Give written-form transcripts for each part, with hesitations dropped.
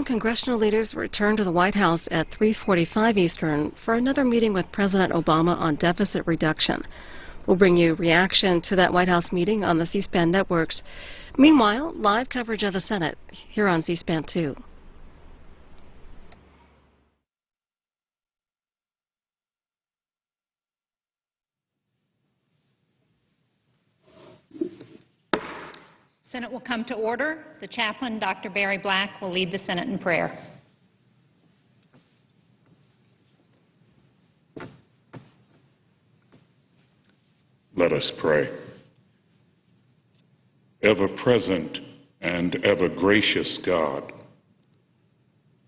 Congressional leaders return to the White House at 3:45 Eastern for another meeting with President Obama on deficit reduction. We'll bring you reaction to that White House meeting on the C-SPAN networks. Meanwhile, live coverage of the Senate here on C-SPAN 2. Senate will come to order. The chaplain, Dr. Barry Black, will lead the Senate in prayer. Let us pray. Ever-present and ever-gracious God,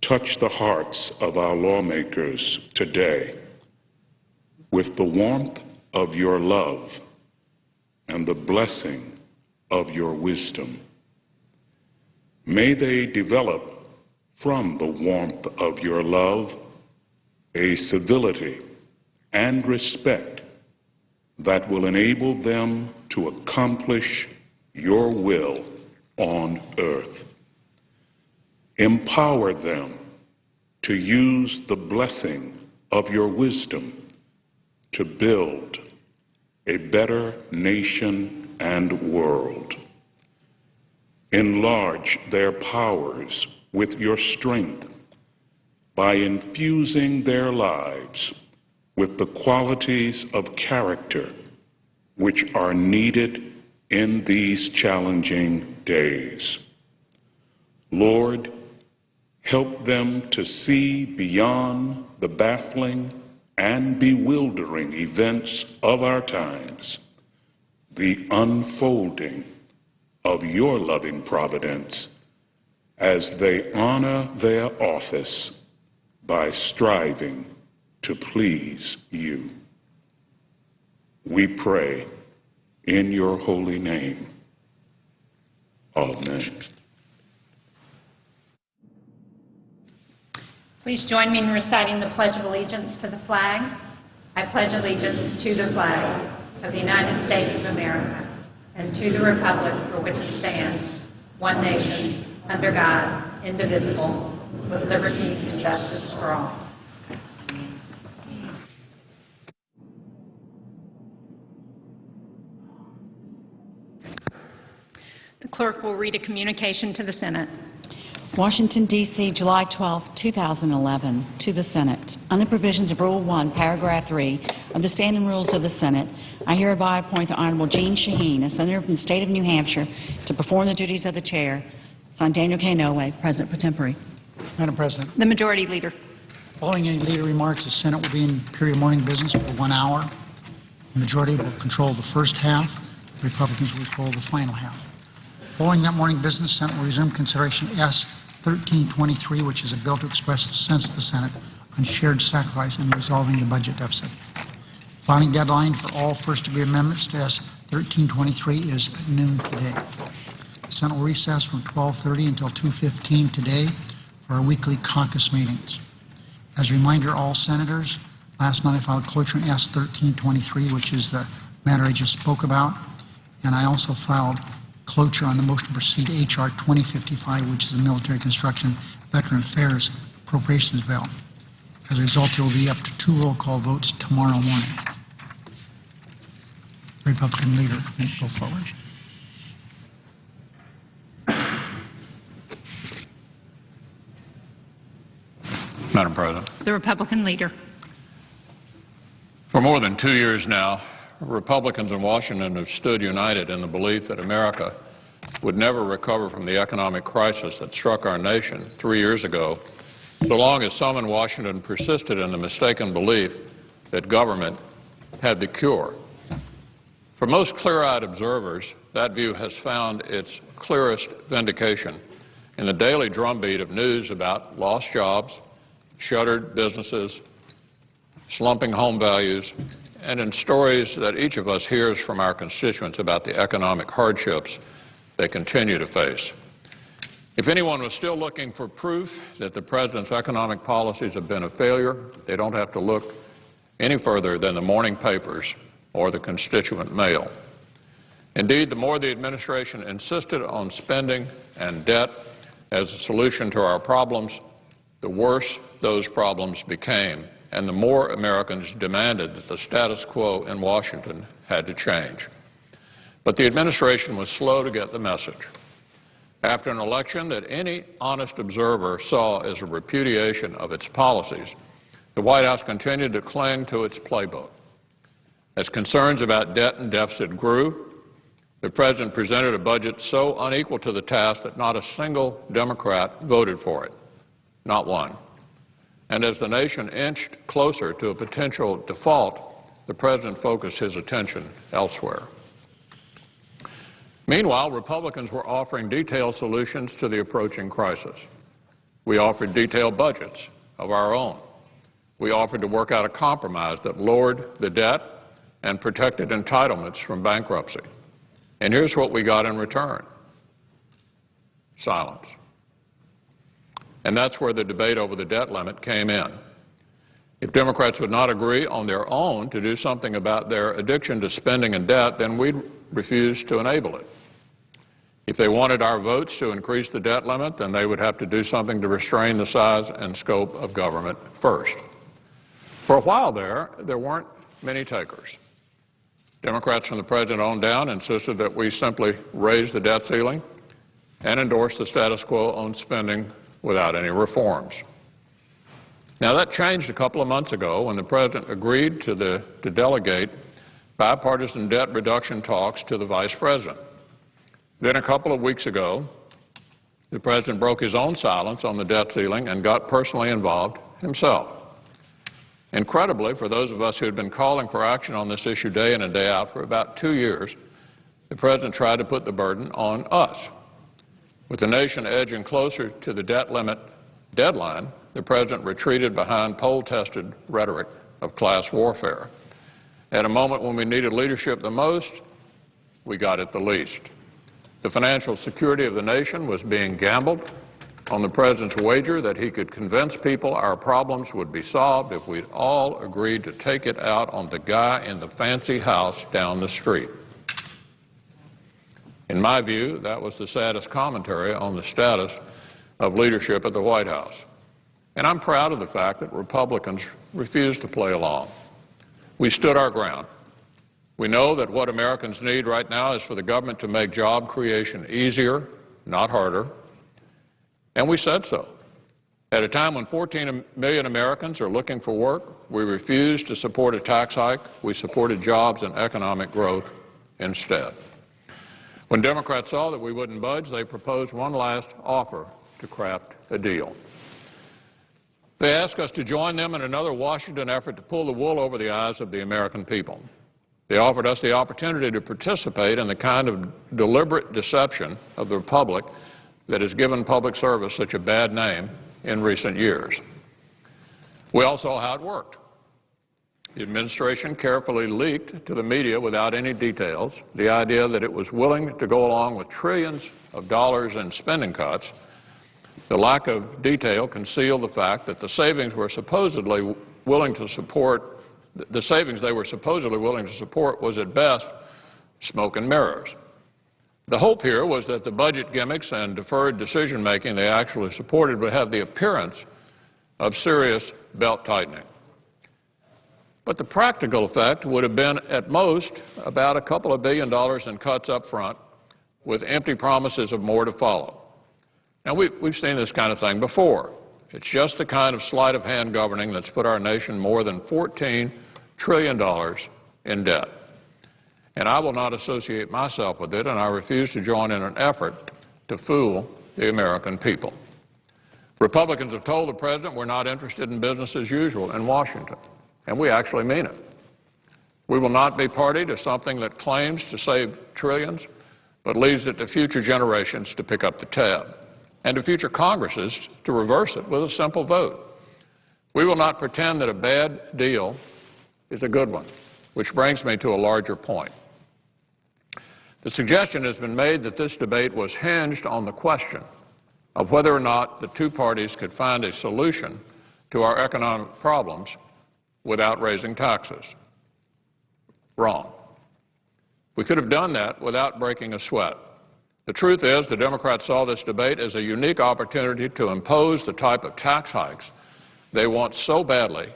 touch the hearts of our lawmakers today with the warmth of your love and the blessing of your wisdom. May they develop from the warmth of your love a civility and respect that will enable them to accomplish your will on earth. Empower them to use the blessing of your wisdom to build a better nation and world. Enlarge their powers with your strength by infusing their lives with the qualities of character which are needed in these challenging days. Lord, help them to see beyond the baffling and bewildering events of our times the unfolding of your loving providence as they honor their office by striving to please you. We pray in your holy name. Amen. Please join me in reciting the Pledge of Allegiance to the flag. I pledge allegiance to the flag of the United States of America and to the republic for which it stands, one nation, under God, indivisible, with liberty and justice for all. The clerk will read a communication to the Senate. Washington, D.C., July 12, 2011, to the Senate. On the provisions of Rule 1, Paragraph 3 of the Standing Rules of the Senate, I hereby appoint the Honorable Jeanne Shaheen, a senator from the state of New Hampshire, to perform the duties of the chair. Signed, Daniel K. Inouye, President pro tempore. Madam President. The Majority Leader. Following any leader remarks, the Senate will be in period of morning business for 1 hour. The Majority will control the first half. The Republicans will control the final half. Following that morning business, the Senate will resume consideration S. 1323, which is a bill to express the sense of the Senate on shared sacrifice in resolving the budget deficit. Filing deadline for all first-degree amendments to S. 1323 is noon today. The Senate will recess from 12:30 until 2:15 today for our weekly caucus meetings. As a reminder, all senators, last month I filed cloture on S. 1323, which is the matter I just spoke about, and I also filed cloture on the motion to proceed H.R. 2055, which is the Military Construction Veteran Affairs Appropriations Bill. As a result, there will be up to 2 roll call votes tomorrow morning. Republican leader, please go forward. Madam President. The Republican Leader. For more than 2 years now, Republicans in Washington have stood united in the belief that America would never recover from the economic crisis that struck our nation 3 years ago, so long as some in Washington persisted in the mistaken belief that government had the cure. For most clear-eyed observers, that view has found its clearest vindication in the daily drumbeat of news about lost jobs, shuttered businesses, slumping home values, and in stories that each of us hears from our constituents about the economic hardships they continue to face. If anyone was still looking for proof that the President's economic policies have been a failure, they don't have to look any further than the morning papers or the constituent mail. Indeed, the more the administration insisted on spending and debt as a solution to our problems, the worse those problems became, and the more Americans demanded that the status quo in Washington had to change. But the administration was slow to get the message. After an election that any honest observer saw as a repudiation of its policies, the White House continued to cling to its playbook. As concerns about debt and deficit grew, the President presented a budget so unequal to the task that not a single Democrat voted for it, not one. And as the nation inched closer to a potential default, the President focused his attention elsewhere. Meanwhile, Republicans were offering detailed solutions to the approaching crisis. We offered detailed budgets of our own. We offered to work out a compromise that lowered the debt and protected entitlements from bankruptcy. And here's what we got in return: silence. And that's where the debate over the debt limit came in. If Democrats would not agree on their own to do something about their addiction to spending and debt, then we'd refuse to enable it. If they wanted our votes to increase the debt limit, then they would have to do something to restrain the size and scope of government first. For a while there weren't many takers. Democrats from the President on down insisted that we simply raise the debt ceiling and endorse the status quo on spending without any reforms. Now, that changed a couple of months ago when the President agreed to delegate bipartisan debt reduction talks to the Vice President. Then a couple of weeks ago, the President broke his own silence on the debt ceiling and got personally involved himself. Incredibly, for those of us who had been calling for action on this issue day in and day out for about 2 years, the President tried to put the burden on us. With the nation edging closer to the debt limit deadline, the President retreated behind poll-tested rhetoric of class warfare. At a moment when we needed leadership the most, we got it the least. The financial security of the nation was being gambled on the President's wager that he could convince people our problems would be solved if we'd all agreed to take it out on the guy in the fancy house down the street. In my view, that was the saddest commentary on the status of leadership at the White House. And I'm proud of the fact that Republicans refused to play along. We stood our ground. We know that what Americans need right now is for the government to make job creation easier, not harder. And we said so. At a time when 14 million Americans are looking for work, we refused to support a tax hike. We supported jobs and economic growth instead. When Democrats saw that we wouldn't budge, they proposed one last offer to craft a deal. They asked us to join them in another Washington effort to pull the wool over the eyes of the American people. They offered us the opportunity to participate in the kind of deliberate deception of the Republic that has given public service such a bad name in recent years. We all saw how it worked. The administration carefully leaked to the media without any details the idea that it was willing to go along with trillions of dollars in spending cuts. The lack of detail concealed the fact that the savings they were supposedly willing to support was at best smoke and mirrors. The hope here was that the budget gimmicks and deferred decision-making they actually supported would have the appearance of serious belt-tightening. But the practical effect would have been, at most, about a couple of $1 billion in cuts up front, with empty promises of more to follow. Now, we've seen this kind of thing before. It's just the kind of sleight-of-hand governing that's put our nation more than $14 trillion in debt. And I will not associate myself with it, and I refuse to join in an effort to fool the American people. Republicans have told the President we're not interested in business as usual in Washington, and we actually mean it. We will not be party to something that claims to save trillions, but leaves it to future generations to pick up the tab, and to future Congresses to reverse it with a simple vote. We will not pretend that a bad deal is a good one, which brings me to a larger point. The suggestion has been made that this debate was hinged on the question of whether or not the two parties could find a solution to our economic problems without raising taxes. Wrong. We could have done that without breaking a sweat. The truth is, the Democrats saw this debate as a unique opportunity to impose the type of tax hikes they want so badly,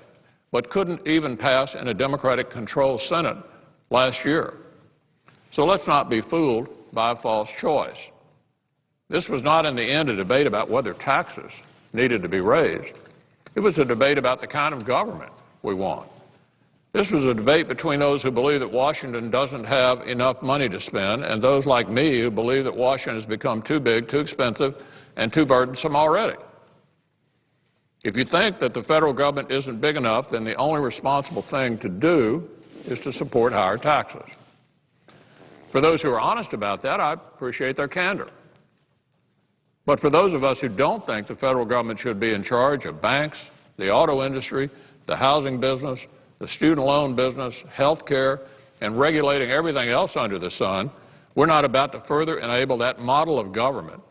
but couldn't even pass in a Democratic-controlled Senate last year. So let's not be fooled by a false choice. This was not in the end a debate about whether taxes needed to be raised. It was a debate about the kind of government we want. This was a debate between those who believe that Washington doesn't have enough money to spend and those like me who believe that Washington has become too big, too expensive, and too burdensome already. If you think that the federal government isn't big enough, then the only responsible thing to do is to support higher taxes. For those who are honest about that, I appreciate their candor. But for those of us who don't think the federal government should be in charge of banks, the auto industry, the housing business, the student loan business, health care, and regulating everything else under the sun, we're not about to further enable that model of government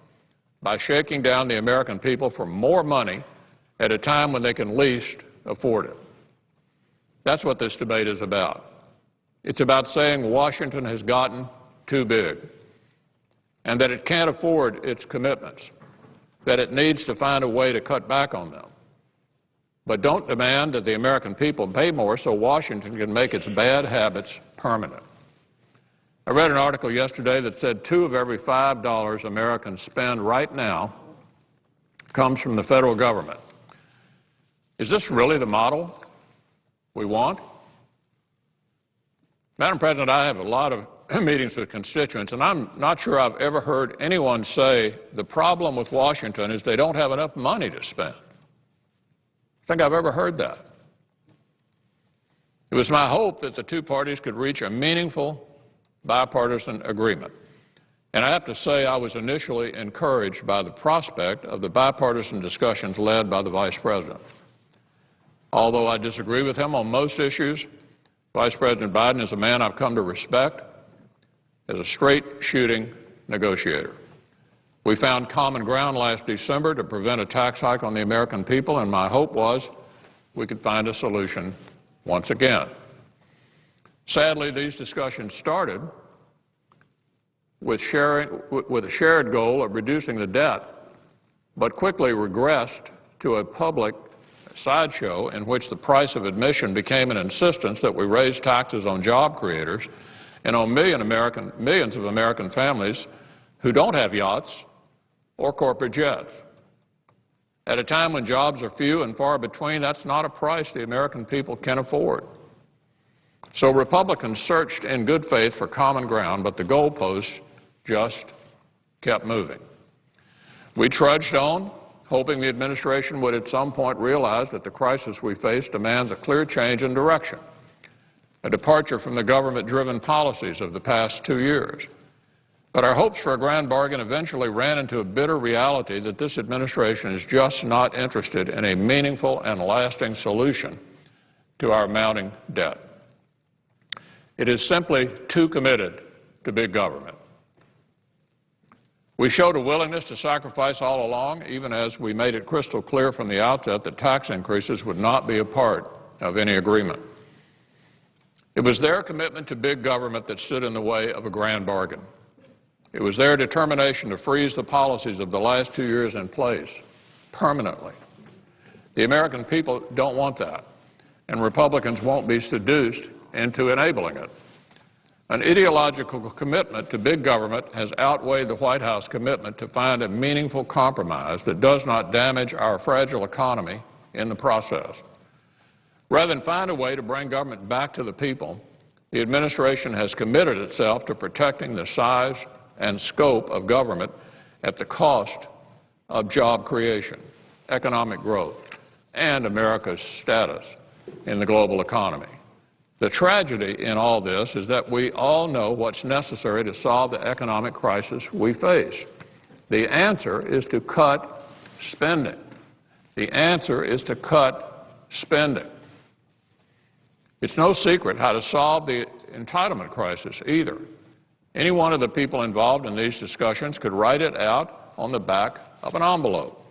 by shaking down the American people for more money at a time when they can least afford it. That's what this debate is about. It's about saying Washington has gotten too big and that it can't afford its commitments, that it needs to find a way to cut back on them. But don't demand that the American people pay more so Washington can make its bad habits permanent. I read an article yesterday that said 2 of every $5 Americans spend right now comes from the federal government. Is this really the model we want? Madam President, I have a lot of meetings with constituents, and I'm not sure I've ever heard anyone say the problem with Washington is they don't have enough money to spend. I think I've ever heard that. It was my hope that the two parties could reach a meaningful bipartisan agreement. And I have to say I was initially encouraged by the prospect of the bipartisan discussions led by the Vice President. Although I disagree with him on most issues, Vice President Biden is a man I've come to respect as a straight-shooting negotiator. We found common ground last December to prevent a tax hike on the American people, and my hope was we could find a solution once again. Sadly, these discussions started with a shared goal of reducing the debt, but quickly regressed to a public sideshow in which the price of admission became an insistence that we raise taxes on job creators and on millions of American families who don't have yachts or corporate jets. At a time when jobs are few and far between, that's not a price the American people can afford. So Republicans searched in good faith for common ground, but the goalposts just kept moving. We trudged on, hoping the administration would at some point realize that the crisis we face demands a clear change in direction, a departure from the government-driven policies of the past 2 years. But our hopes for a grand bargain eventually ran into a bitter reality that this administration is just not interested in a meaningful and lasting solution to our mounting debt. It is simply too committed to big government. We showed a willingness to sacrifice all along, even as we made it crystal clear from the outset that tax increases would not be a part of any agreement. It was their commitment to big government that stood in the way of a grand bargain. It was their determination to freeze the policies of the last 2 years in place permanently. The American people don't want that, and Republicans won't be seduced into enabling it. An ideological commitment to big government has outweighed the White House commitment to find a meaningful compromise that does not damage our fragile economy in the process. Rather than find a way to bring government back to the people, the administration has committed itself to protecting the size and scope of government at the cost of job creation, economic growth, and America's status in the global economy. The tragedy in all this is that we all know what's necessary to solve the economic crisis we face. The answer is to cut spending. The answer is to cut spending. It's no secret how to solve the entitlement crisis either. Any one of the people involved in these discussions could write it out on the back of an envelope.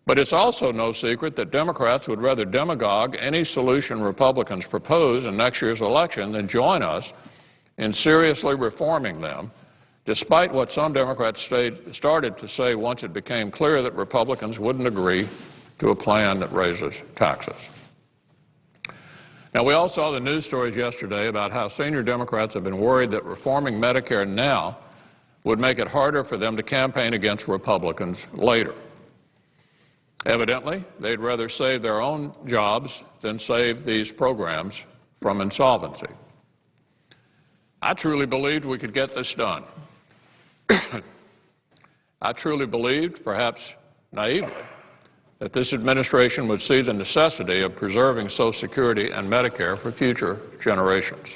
But it's also no secret that Democrats would rather demagogue any solution Republicans propose in next year's election than join us in seriously reforming them despite what some Democrats started to say once it became clear that Republicans wouldn't agree to a plan that raises taxes. Now, we all saw the news stories yesterday about how senior Democrats have been worried that reforming Medicare now would make it harder for them to campaign against Republicans later. Evidently, they'd rather save their own jobs than save these programs from insolvency. I truly believed we could get this done. I truly believed, perhaps naively, that this administration would see the necessity of preserving Social Security and Medicare for future generations.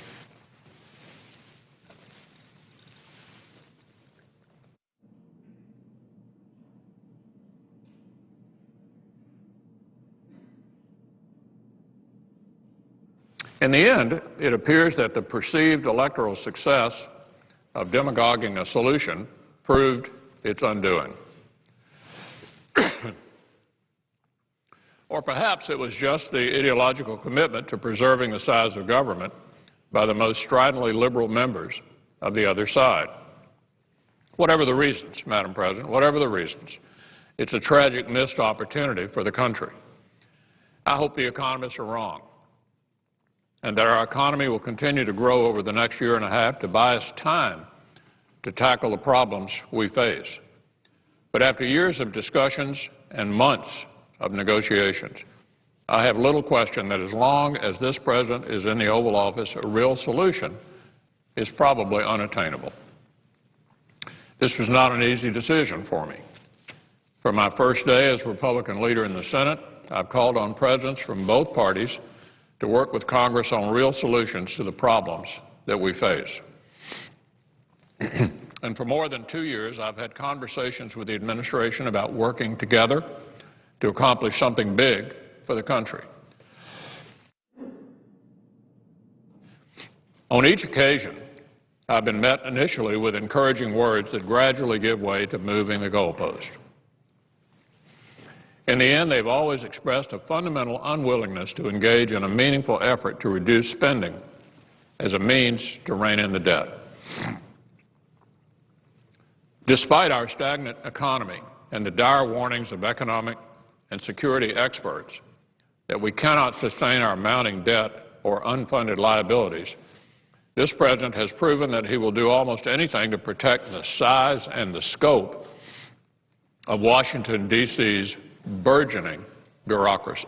In the end, it appears that the perceived electoral success of demagoguing a solution proved its undoing. Or perhaps it was just the ideological commitment to preserving the size of government by the most stridently liberal members of the other side. Whatever the reasons, Madam President, whatever the reasons, it's a tragic missed opportunity for the country. I hope the economists are wrong, and that our economy will continue to grow over the next year and a half to buy us time to tackle the problems we face. But after years of discussions and months of negotiations, I have little question that as long as this President is in the Oval Office, a real solution is probably unattainable. This was not an easy decision for me. From my first day as Republican leader in the Senate, I've called on presidents from both parties to work with Congress on real solutions to the problems that we face. And for more than 2 years, I've had conversations with the administration about working together to accomplish something big for the country. On each occasion, I've been met initially with encouraging words that gradually give way to moving the goalpost. In the end, they've always expressed a fundamental unwillingness to engage in a meaningful effort to reduce spending as a means to rein in the debt. Despite our stagnant economy and the dire warnings of economic and security experts that we cannot sustain our mounting debt or unfunded liabilities, this President has proven that he will do almost anything to protect the size and the scope of Washington, D.C.'s burgeoning bureaucracy,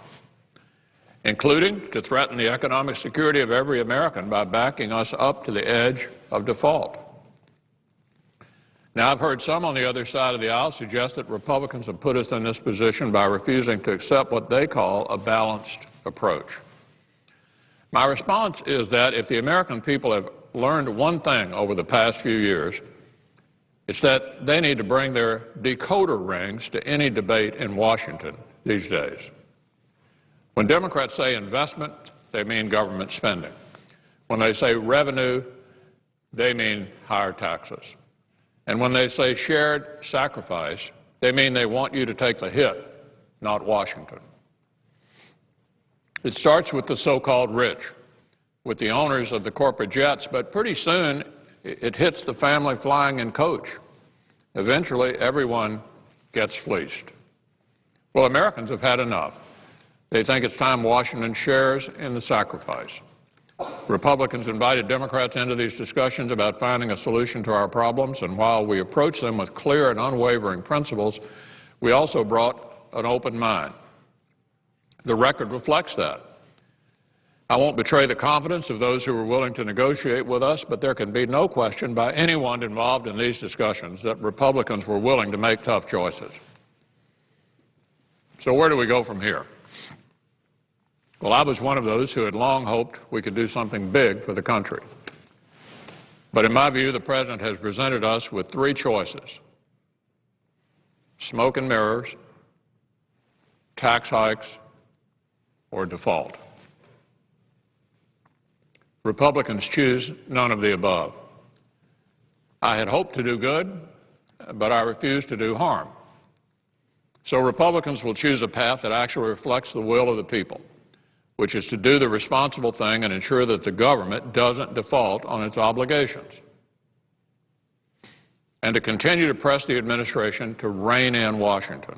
including to threaten the economic security of every American by backing us up to the edge of default. Now, I've heard some on the other side of the aisle suggest that Republicans have put us in this position by refusing to accept what they call a balanced approach. My response is that if the American people have learned one thing over the past few years, it's that they need to bring their decoder rings to any debate in Washington these days. When Democrats say investment, they mean government spending. When they say revenue, they mean higher taxes. And when they say shared sacrifice, they mean they want you to take the hit, not Washington. It starts with the so-called rich, with the owners of the corporate jets, but pretty soon it hits the family flying in coach. Eventually, everyone gets fleeced. Well, Americans have had enough. They think it's time Washington shares in the sacrifice. Republicans invited Democrats into these discussions about finding a solution to our problems, and while we approached them with clear and unwavering principles, we also brought an open mind. The record reflects that. I won't betray the confidence of those who were willing to negotiate with us, but there can be no question by anyone involved in these discussions that Republicans were willing to make tough choices. So where do we go from here? Well, I was one of those who had long hoped we could do something big for the country. But in my view, the President has presented us with three choices: smoke and mirrors, tax hikes, or default. Republicans choose none of the above. I had hoped to do good, but I refused to do harm. So Republicans will choose a path that actually reflects the will of the people, which is to do the responsible thing and ensure that the government doesn't default on its obligations. and to continue to press the administration to rein in Washington,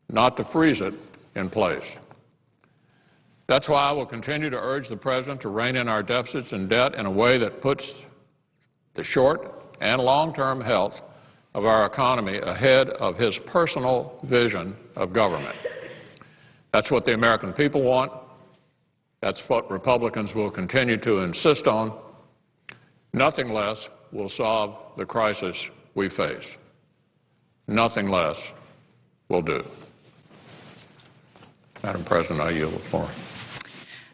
not to freeze it in place. That's why I will continue to urge the President to rein in our deficits and debt in a way that puts the short and long-term health of our economy ahead of his personal vision of government. That's what the American people want. That's what Republicans will continue to insist on. Nothing less will solve the crisis we face. Nothing less will do. Madam President, I yield the floor.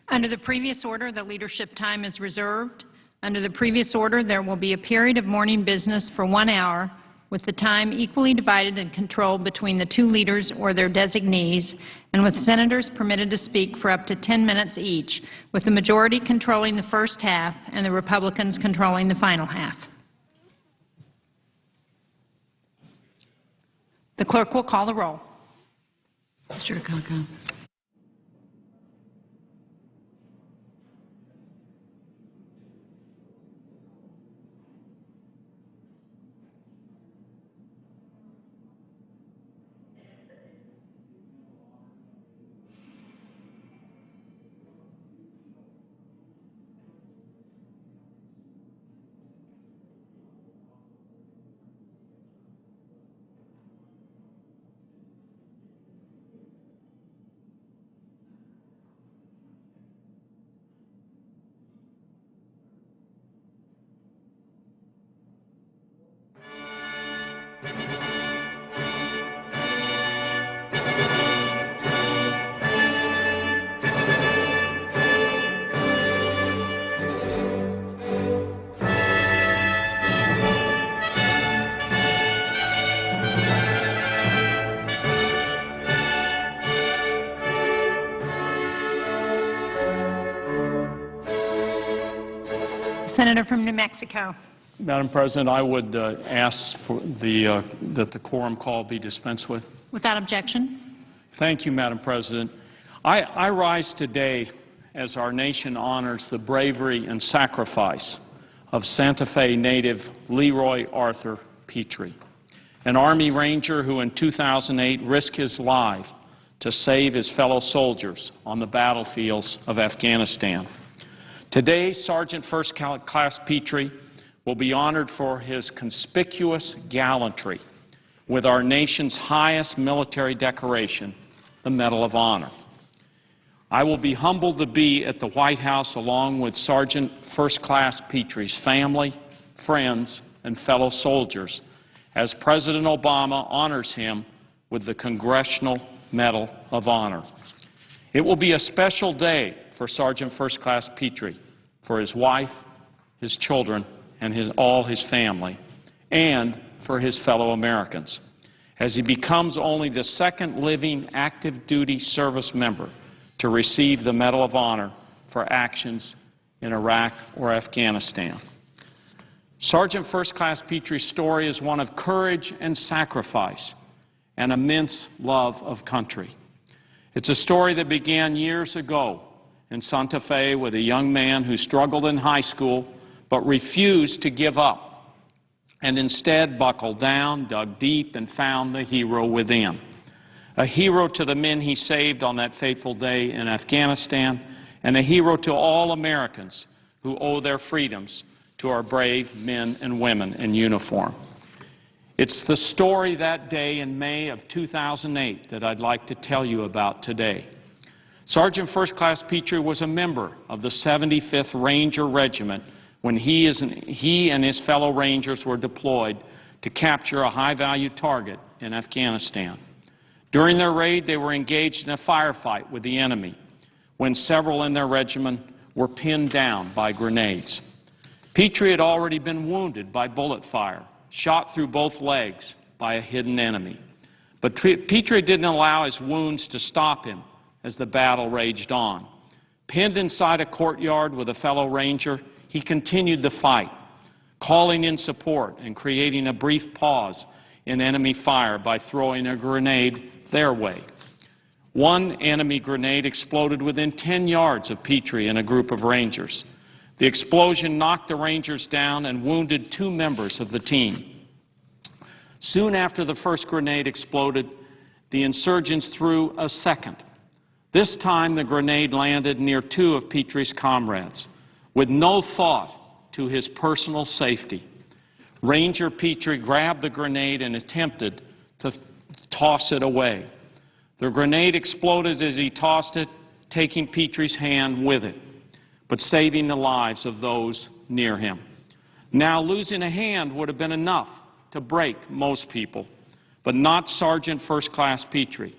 Under the previous order, the leadership time is reserved. Under the previous order, there will be a period of morning business for 1 hour, with the time equally divided and controlled between the two leaders or their designees, and with senators permitted to speak for up to 10 minutes each, with the majority controlling the first half and the Republicans controlling the final half. The clerk will call the roll. Mr. Akaka. Senator from New Mexico. Madam President, I would ask for that the quorum call be dispensed with. Without objection. Thank you, Madam President. I rise today as our nation honors the bravery and sacrifice of Santa Fe native Leroy Arthur Petrie, an Army Ranger who in 2008 risked his life to save his fellow soldiers on the battlefields of Afghanistan. Today, Sergeant First Class Petrie will be honored for his conspicuous gallantry with our nation's highest military decoration, the Medal of Honor. I will be humbled to be at the White House along with Sergeant First Class Petrie's family, friends, and fellow soldiers as President Obama honors him with the Congressional Medal of Honor. It will be a special day for Sergeant First Class Petrie, for his wife, his children, and all his family, and for his fellow Americans, as he becomes only the second living active duty service member to receive the Medal of Honor for actions in Iraq or Afghanistan. Sergeant First Class Petrie's story is one of courage and sacrifice and immense love of country. It's a story that began years ago in Santa Fe with a young man who struggled in high school but refused to give up and instead buckled down, dug deep, and found the hero within. A hero to the men he saved on that fateful day in Afghanistan, and a hero to all Americans who owe their freedoms to our brave men and women in uniform. It's the story that day in May of 2008 that I'd like to tell you about today. Sergeant First Class Petrie was a member of the 75th Ranger Regiment when he and his fellow Rangers were deployed to capture a high-value target in Afghanistan. During their raid, they were engaged in a firefight with the enemy when several in their regiment were pinned down by grenades. Petrie had already been wounded by bullet fire, shot through both legs by a hidden enemy. But Petrie didn't allow his wounds to stop him as the battle raged on. Pinned inside a courtyard with a fellow Ranger, he continued the fight, calling in support and creating a brief pause in enemy fire by throwing a grenade their way. One enemy grenade exploded within 10 yards of Petrie and a group of Rangers. The explosion knocked the Rangers down and wounded 2 members of the team. Soon after the first grenade exploded, the insurgents threw a second. This time the grenade landed near two of Petrie's comrades, with no thought to his personal safety. Ranger Petrie grabbed the grenade and attempted to toss it away. The grenade exploded as he tossed it, taking Petrie's hand with it, but saving the lives of those near him. Now, losing a hand would have been enough to break most people, but not Sergeant First Class Petrie.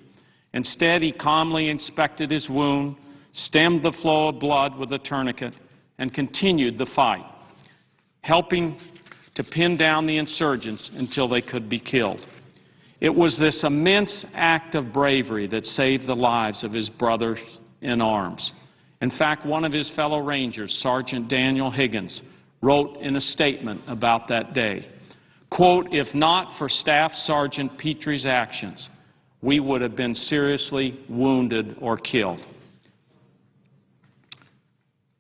Instead, he calmly inspected his wound, stemmed the flow of blood with a tourniquet, and continued the fight, helping to pin down the insurgents until they could be killed. It was this immense act of bravery that saved the lives of his brothers in arms. In fact, one of his fellow Rangers, Sergeant Daniel Higgins, wrote in a statement about that day, quote, "If not for Staff Sergeant Petrie's actions, we would have been seriously wounded or killed."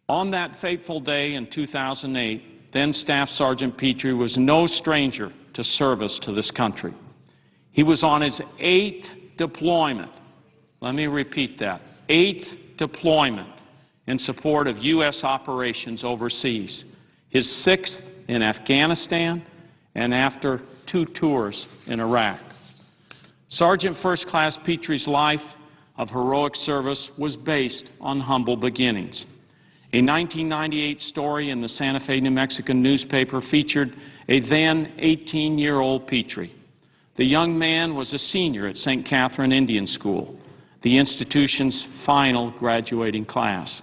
On that fateful day in 2008, then Staff Sergeant Petrie was no stranger to service to this country. He was on his 8th deployment. Let me repeat that. 8th deployment in support of U.S. operations overseas. His 6th in Afghanistan, and after 2 tours in Iraq. Sergeant First Class Petrie's life of heroic service was based on humble beginnings. A 1998 story in the Santa Fe, New Mexico newspaper featured a then 18-year-old Petrie. The young man was a senior at St. Catherine Indian School, the institution's final graduating class.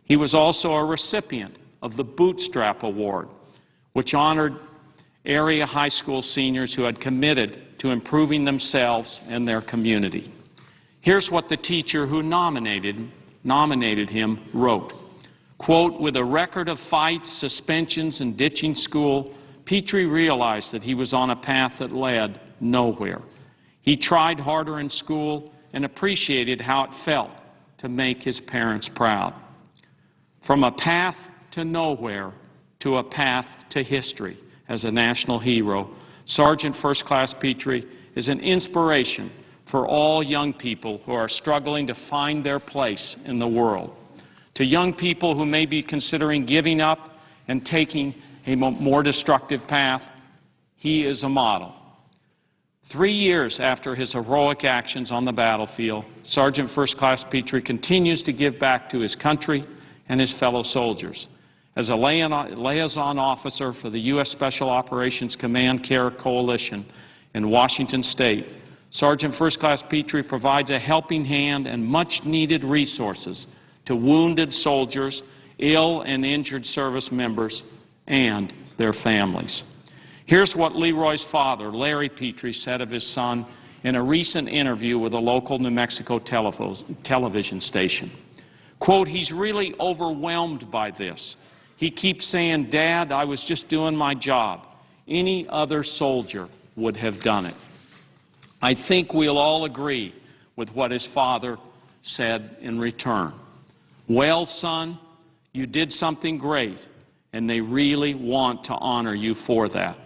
He was also a recipient of the Bootstrap Award, which honored area high school seniors who had committed to improving themselves and their community. Here's what the teacher who nominated him wrote. Quote, "With a record of fights, suspensions, and ditching school, Petrie realized that he was on a path that led nowhere. He tried harder in school and appreciated how it felt to make his parents proud. From a path to nowhere to a path to history as a national hero, Sergeant First Class Petrie is an inspiration for all young people who are struggling to find their place in the world. To young people who may be considering giving up and taking a more destructive path, he is a model. 3 years after his heroic actions on the battlefield, Sergeant First Class Petrie continues to give back to his country and his fellow soldiers. As a liaison officer for the U.S. Special Operations Command Care Coalition in Washington State, Sergeant First Class Petrie provides a helping hand and much-needed resources to wounded soldiers, ill and injured service members, and their families. Here's what Leroy's father, Larry Petrie, said of his son in a recent interview with a local New Mexico television station. Quote, "He's really overwhelmed by this. He keeps saying, 'Dad, I was just doing my job. Any other soldier would have done it.'" I think we'll all agree with what his father said in return. Well, son, you did something great, and they really want to honor you for that.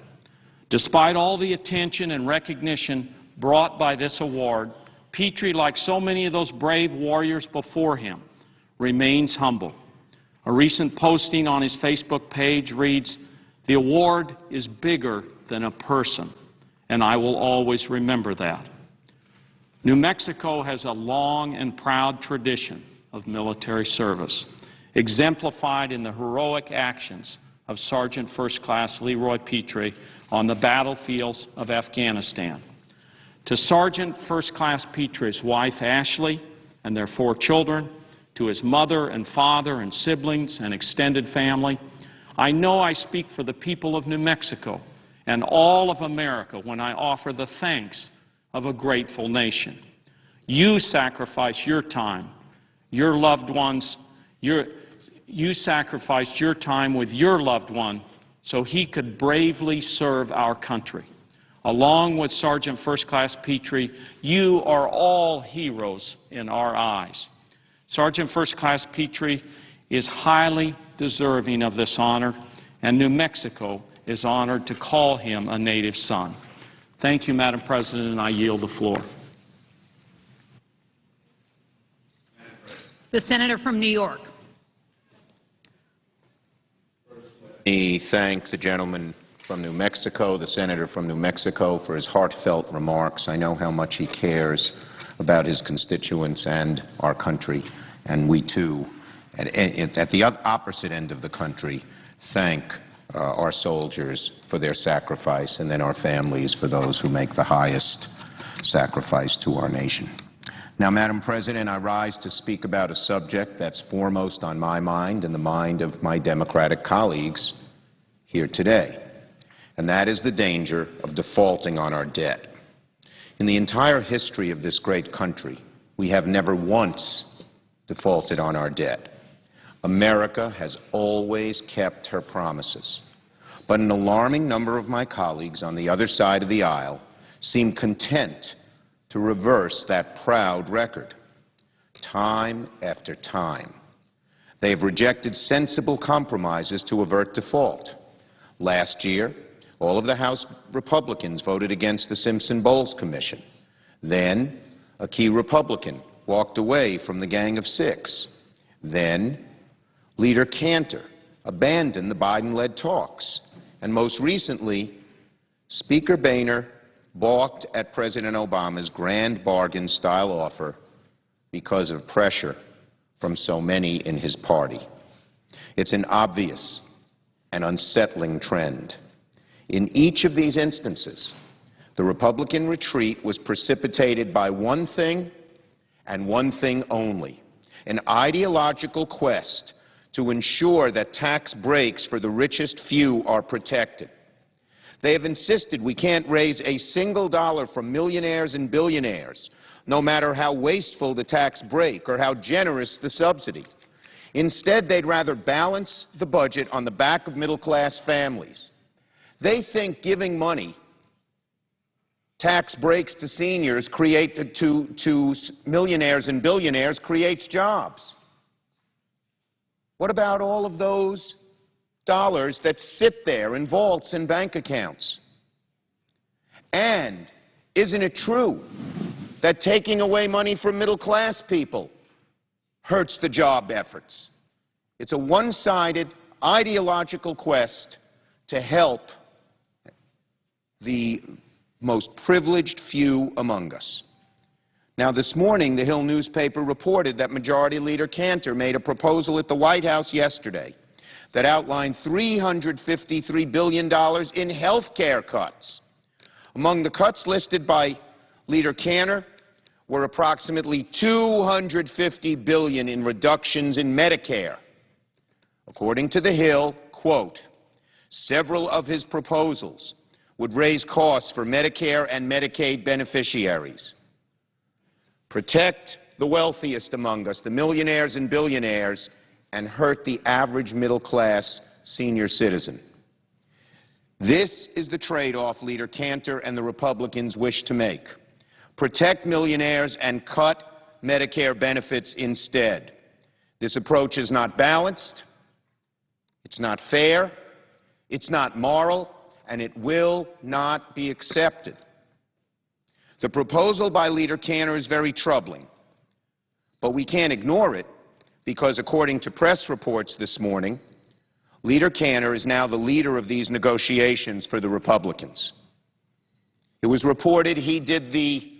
Despite all the attention and recognition brought by this award, Petrie, like so many of those brave warriors before him, remains humble. A recent posting on his Facebook page reads, "The award is bigger than a person, and I will always remember that." New Mexico has a long and proud tradition of military service, exemplified in the heroic actions of Sergeant First Class Leroy Petrie on the battlefields of Afghanistan. To Sergeant First Class Petrie's wife, Ashley, and their 4 children, to his mother and father and siblings and extended family, I know I speak for the people of New Mexico and all of America when I offer the thanks of a grateful nation. You sacrificed your time, your loved ones, you sacrificed your time with your loved one so he could bravely serve our country. Along with Sergeant First Class Petrie, you are all heroes in our eyes. Sergeant First Class Petrie is highly deserving of this honor, and New Mexico is honored to call him a native son. Thank you, Madam President, and I yield the floor. The Senator from New York. Let me thank the gentleman from New Mexico, the senator from New Mexico, for his heartfelt remarks. I know how much he cares about his constituents and our country, and we too, at the opposite end of the country, thank our soldiers for their sacrifice, and then our families for those who make the highest sacrifice to our nation. Now, Madam President, I rise to speak about a subject that's foremost on my mind and the mind of my Democratic colleagues here today, and that is the danger of defaulting on our debt. In the entire history of this great country, we have never once defaulted on our debt. America has always kept her promises. But an alarming number of my colleagues on the other side of the aisle seem content to reverse that proud record. Time after time, they have rejected sensible compromises to avert default. Last year, all of the House Republicans voted against the Simpson-Bowles Commission. Then, a key Republican walked away from the Gang of Six. Then, Leader Cantor abandoned the Biden-led talks. And most recently, Speaker Boehner balked at President Obama's grand bargain-style offer because of pressure from so many in his party. It's an obvious and unsettling trend. In each of these instances, the Republican retreat was precipitated by one thing and one thing only: an ideological quest to ensure that tax breaks for the richest few are protected. They have insisted we can't raise a single dollar from millionaires and billionaires, no matter how wasteful the tax break or how generous the subsidy. Instead, they'd rather balance the budget on the back of middle-class families. They think giving money, tax breaks to seniors, to millionaires and billionaires creates jobs. What about all of those dollars that sit there in vaults and bank accounts? And isn't it true that taking away money from middle-class people hurts the job efforts? It's a one-sided ideological quest to help the most privileged few among us. Now, this morning, the Hill newspaper reported that Majority Leader Cantor made a proposal at the White House yesterday that outlined $353 billion in health care cuts. Among the cuts listed by Leader Cantor were approximately $250 billion in reductions in Medicare. According to the Hill, quote, several of his proposals would raise costs for Medicare and Medicaid beneficiaries, protect the wealthiest among us, the millionaires and billionaires, and hurt the average middle-class senior citizen. This is the trade-off Leader Cantor and the Republicans wish to make: protect millionaires and cut Medicare benefits instead. This approach is not balanced, it's not fair, it's not moral, and it will not be accepted. The proposal by Leader Cantor is very troubling, but we can't ignore it because, according to press reports this morning, Leader Cantor is now the leader of these negotiations for the Republicans. It was reported he did the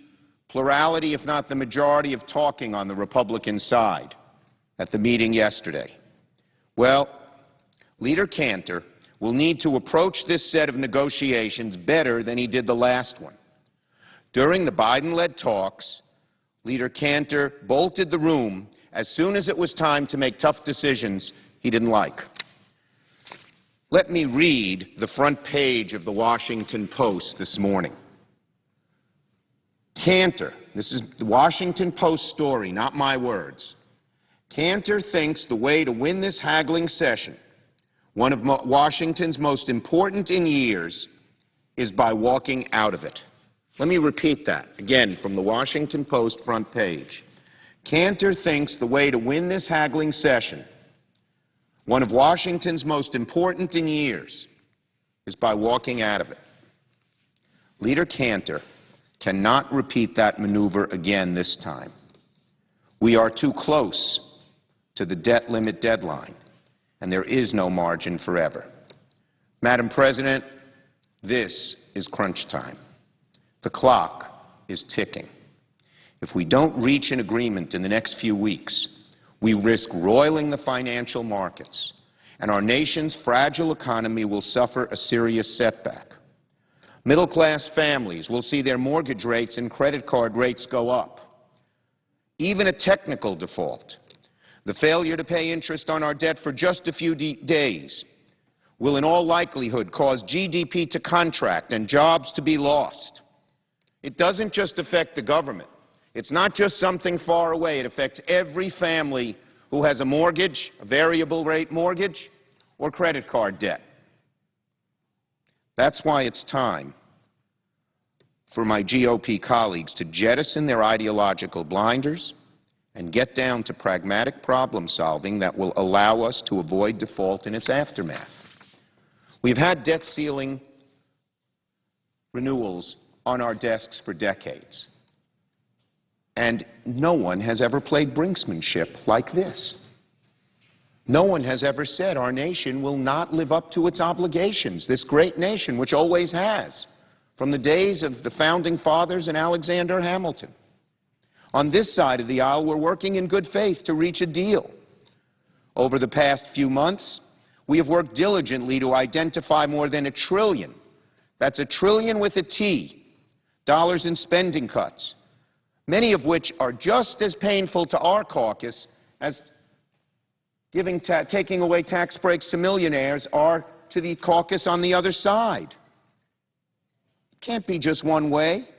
plurality, if not the majority, of talking on the Republican side at the meeting yesterday. Well, Leader Cantor will need to approach this set of negotiations better than he did the last one. During the Biden-led talks, Leader Cantor bolted the room as soon as it was time to make tough decisions he didn't like. Let me read the front page of the Washington Post this morning. Cantor, this is the Washington Post story, not my words. Cantor thinks the way to win this haggling session, one of Washington's most important in years, is by walking out of it. Let me repeat that again from the Washington Post front page. Cantor thinks the way to win this haggling session, one of Washington's most important in years, is by walking out of it. Leader Cantor cannot repeat that maneuver again this time. We are too close to the debt limit deadline, and there is no margin for error. Madam President, this is crunch time. The clock is ticking. If we don't reach an agreement in the next few weeks, we risk roiling the financial markets, and our nation's fragile economy will suffer a serious setback. Middle-class families will see their mortgage rates and credit card rates go up. Even a technical default, the failure to pay interest on our debt for just a few days, will in all likelihood cause GDP to contract and jobs to be lost. It doesn't just affect the government. It's not just something far away. It affects every family who has a mortgage, a variable rate mortgage, or credit card debt. That's why it's time for my GOP colleagues to jettison their ideological blinders and get down to pragmatic problem solving that will allow us to avoid default in its aftermath. We've had debt ceiling renewals on our desks for decades, and no one has ever played brinksmanship like this. No one has ever said our nation will not live up to its obligations, this great nation, which always has, from the days of the Founding Fathers and Alexander Hamilton. On this side of the aisle, we're working in good faith to reach a deal. Over the past few months, we have worked diligently to identify more than $1 trillion, that's $1 trillion with a T, dollars in spending cuts, many of which are just as painful to our caucus as taking away tax breaks to millionaires are to the caucus on the other side. It can't be just one way.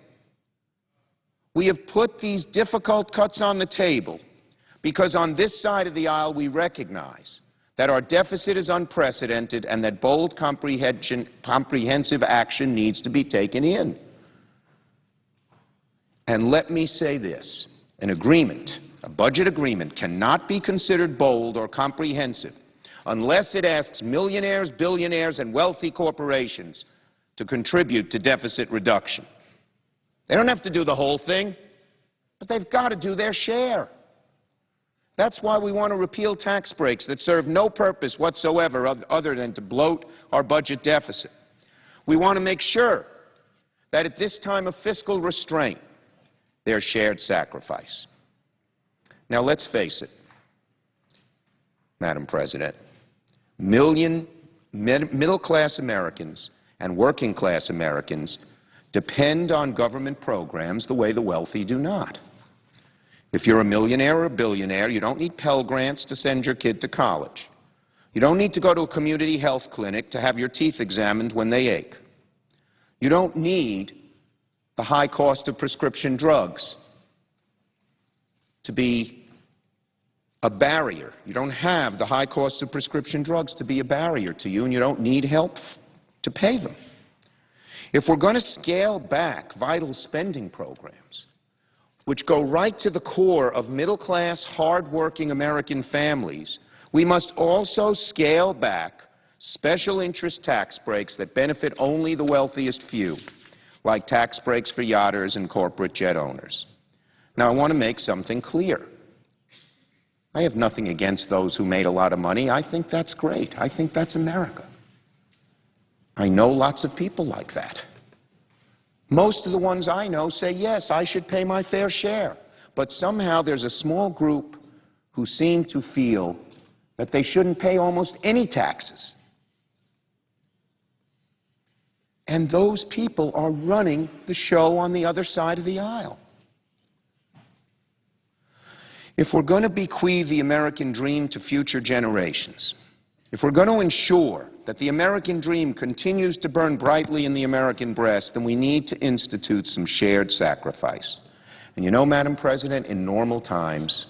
We have put these difficult cuts on the table because on this side of the aisle we recognize that our deficit is unprecedented and that bold, comprehensive action needs to be taken in. And let me say this, an agreement, a budget agreement, cannot be considered bold or comprehensive unless it asks millionaires, billionaires, and wealthy corporations to contribute to deficit reduction. They don't have to do the whole thing, but they've got to do their share. That's why we want to repeal tax breaks that serve no purpose whatsoever other than to bloat our budget deficit. We want to make sure that at this time of fiscal restraint, there's shared sacrifice. Now, let's face it, Madam President, middle-class Americans and working-class Americans depend on government programs the way the wealthy do not. If you're a millionaire or a billionaire, you don't need Pell Grants to send your kid to college. You don't need to go to a community health clinic to have your teeth examined when they ache. You don't need the high cost of prescription drugs to be a barrier. You don't have the high cost of prescription drugs to be a barrier to you, and you don't need help to pay them. If we're going to scale back vital spending programs, which go right to the core of middle-class, hard-working American families, we must also scale back special interest tax breaks that benefit only the wealthiest few, like tax breaks for yachters and corporate jet owners. Now, I want to make something clear. I have nothing against those who made a lot of money. I think that's great. I think that's America. I know lots of people like that. Most of the ones I know say, yes, I should pay my fair share. But somehow there's a small group who seem to feel that they shouldn't pay almost any taxes. And those people are running the show on the other side of the aisle. If we're going to bequeath the American dream to future generations, if we're going to ensure that the American dream continues to burn brightly in the American breast, then we need to institute some shared sacrifice. And you know, Madam President, in normal times,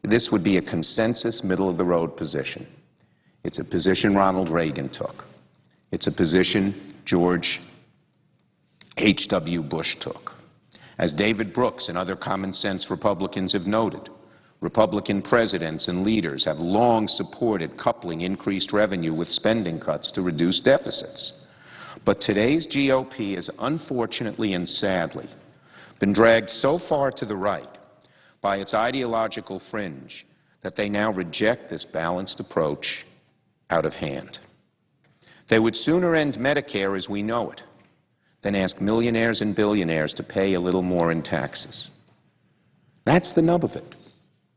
this would be a consensus, middle-of-the-road position. It's a position Ronald Reagan took. It's a position George H.W. Bush took. As David Brooks and other common-sense Republicans have noted, Republican presidents and leaders have long supported coupling increased revenue with spending cuts to reduce deficits. But today's GOP has unfortunately and sadly been dragged so far to the right by its ideological fringe that they now reject this balanced approach out of hand. They would sooner end Medicare as we know it than ask millionaires and billionaires to pay a little more in taxes. That's the nub of it.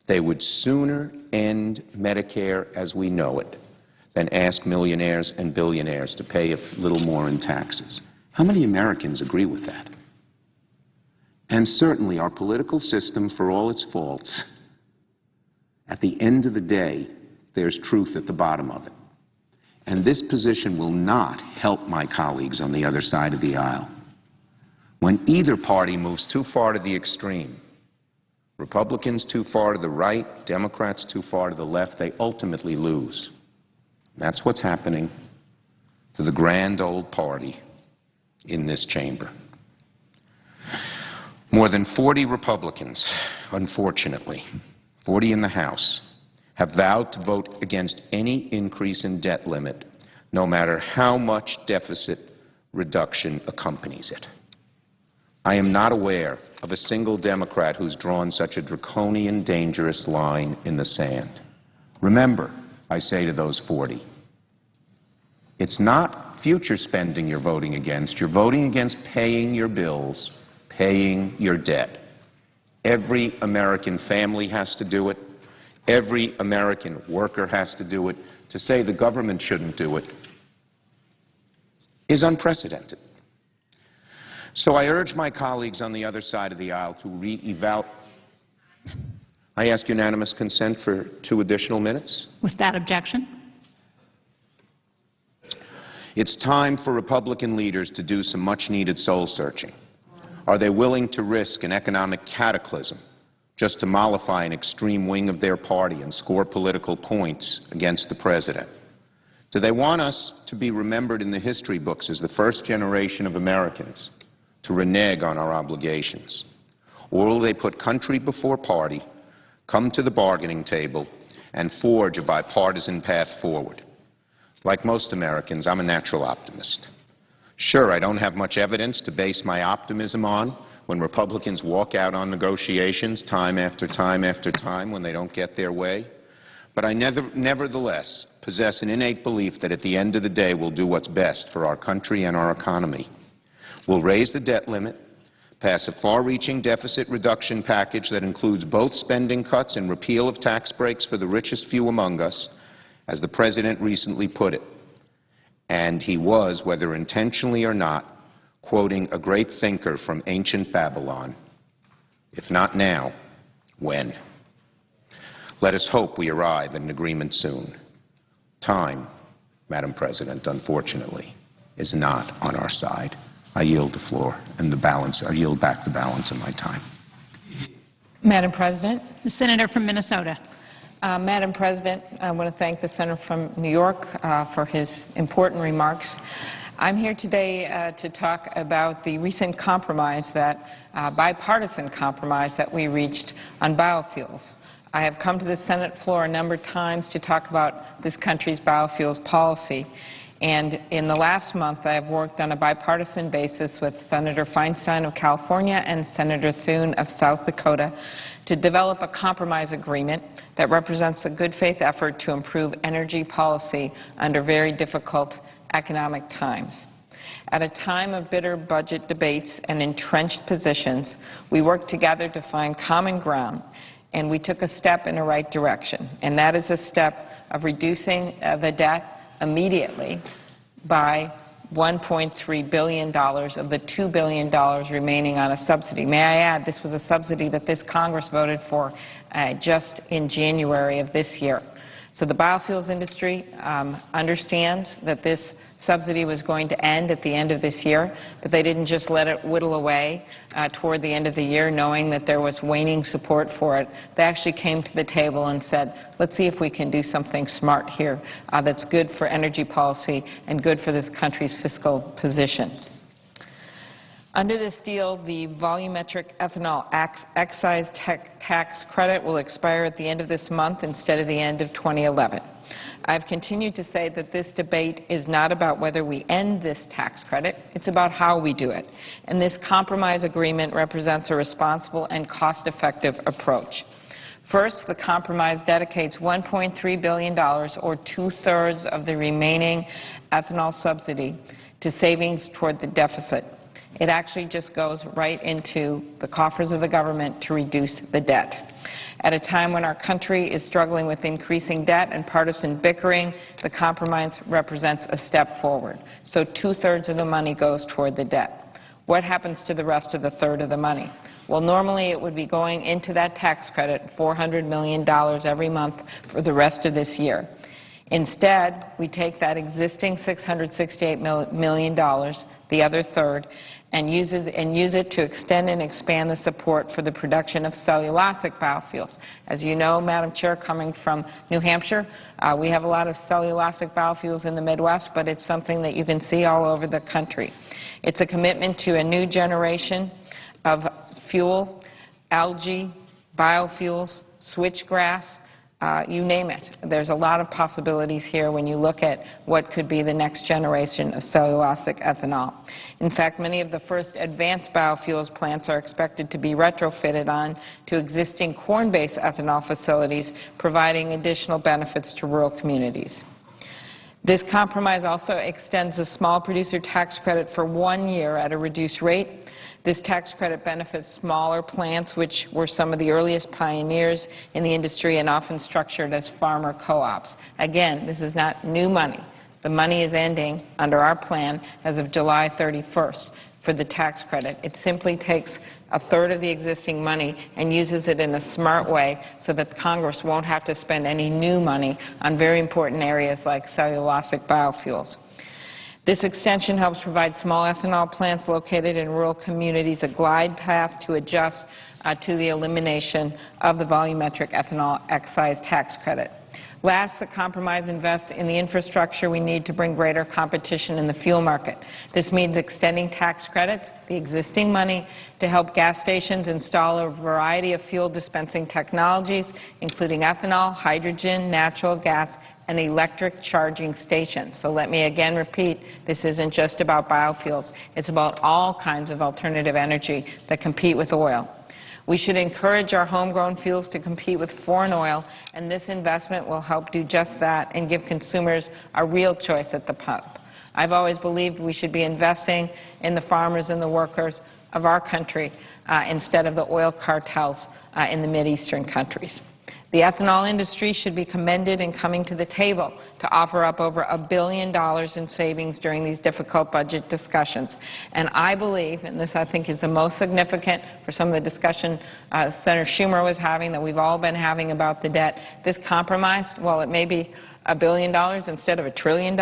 They would sooner end Medicare as we know it than ask millionaires and billionaires to pay a little more in taxes. How many Americans agree with that? And certainly our political system, for all its faults, at the end of the day, there's truth at the bottom of it. And this position will not help my colleagues on the other side of the aisle. When either party moves too far to the extreme, Republicans too far to the right, Democrats too far to the left, they ultimately lose. That's what's happening to the grand old party in this chamber. More than 40 Republicans, unfortunately, 40 in the House, have vowed to vote against any increase in debt limit, no matter how much deficit reduction accompanies it. I am not aware of a single Democrat who's drawn such a draconian, dangerous line in the sand. Remember, I say to those 40, it's not future spending you're voting against. You're voting against paying your bills, paying your debt. Every American family has to do it. Every American worker has to do it. To say the government shouldn't do it is unprecedented. So I urge my colleagues on the other side of the aisle to re-evaluate. I ask unanimous consent for 2 additional minutes. Without objection. It's time for Republican leaders to do some much-needed soul-searching. Are they willing to risk an economic cataclysm just to mollify an extreme wing of their party and score political points against the president? Do they want us to be remembered in the history books as the first generation of Americans to renege on our obligations? Or will they put country before party, come to the bargaining table, and forge a bipartisan path forward? Like most Americans, I'm a natural optimist. Sure, I don't have much evidence to base my optimism on when Republicans walk out on negotiations time after time after time when they don't get their way. But I nevertheless possess an innate belief that at the end of the day we'll do what's best for our country and our economy. We'll raise the debt limit, pass a far-reaching deficit reduction package that includes both spending cuts and repeal of tax breaks for the richest few among us, as the President recently put it. And he was, whether intentionally or not, quoting a great thinker from ancient Babylon. If not now, when? Let us hope we arrive at an agreement soon. Time, Madam President, unfortunately, is not on our side. I yield the floor and I yield back the balance of my time. Madam President. The Senator from Minnesota. Madam President, I want to thank the Senator from New York for his important remarks. I'm here today to talk about the recent compromise bipartisan compromise that we reached on biofuels. I have come to the Senate floor a number of times to talk about this country's biofuels policy. And in the last month, I have worked on a bipartisan basis with Senator Feinstein of California and Senator Thune of South Dakota to develop a compromise agreement that represents a good faith effort to improve energy policy under very difficult economic times. At a time of bitter budget debates and entrenched positions, we worked together to find common ground, and we took a step in the right direction, and that is a step of reducing the debt immediately by $1.3 billion of the $2 billion remaining on a subsidy. May I add, this was a subsidy that this Congress voted for just in January of this year. So the biofuels industry understands that this subsidy was going to end at the end of this year, but they didn't just let it whittle away toward the end of the year knowing that there was waning support for it. They actually came to the table and said, let's see if we can do something smart here that's good for energy policy and good for this country's fiscal position. Under this deal, the volumetric ethanol excise tax credit will expire at the end of this month instead of the end of 2011. I've continued to say that this debate is not about whether we end this tax credit, it's about how we do it. And this compromise agreement represents a responsible and cost-effective approach. First, the compromise dedicates $1.3 billion, or two-thirds of the remaining ethanol subsidy, to savings toward the deficit. It actually just goes right into the coffers of the government to reduce the debt. At a time when our country is struggling with increasing debt and partisan bickering, the compromise represents a step forward. So two-thirds of the money goes toward the debt. What happens to the rest of the third of the money? Well, normally it would be going into that tax credit, $400 million every month for the rest of this year. Instead, we take that existing $668 million, the other third, and use it to extend and expand the support for the production of cellulosic biofuels. As you know, Madam Chair, coming from New Hampshire, we have a lot of cellulosic biofuels in the Midwest, but it's something that you can see all over the country. It's a commitment to a new generation of fuel, algae, biofuels, switchgrass, you name it. There's a lot of possibilities here when you look at what could be the next generation of cellulosic ethanol. In fact, many of the first advanced biofuels plants are expected to be retrofitted on to existing corn-based ethanol facilities, providing additional benefits to rural communities. This compromise also extends the small producer tax credit for 1 year at a reduced rate. This tax credit benefits smaller plants, which were some of the earliest pioneers in the industry and often structured as farmer co-ops. Again, this is not new money. The money is ending under our plan as of July 31st for the tax credit. It simply takes a third of the existing money and uses it in a smart way so that Congress won't have to spend any new money on very important areas like cellulosic biofuels. This extension helps provide small ethanol plants located in rural communities a glide path to adjust to the elimination of the volumetric ethanol excise tax credit. Last, the compromise invests in the infrastructure we need to bring greater competition in the fuel market. This means extending tax credits, the existing money, to help gas stations install a variety of fuel dispensing technologies, including ethanol, hydrogen, natural gas, and electric charging stations. So let me again repeat, this isn't just about biofuels. It's about all kinds of alternative energy that compete with oil. We should encourage our homegrown fuels to compete with foreign oil, and this investment will help do just that and give consumers a real choice at the pump. I've always believed we should be investing in the farmers and the workers of our country instead of the oil cartels in the Mideastern countries. The ethanol industry should be commended in coming to the table to offer up over $1 billion in savings during these difficult budget discussions. And I believe, and this I think is the most significant for some of the discussion Senator Schumer was having, that we've all been having about the debt, this compromise, while it may be $1 billion instead of $1 trillion,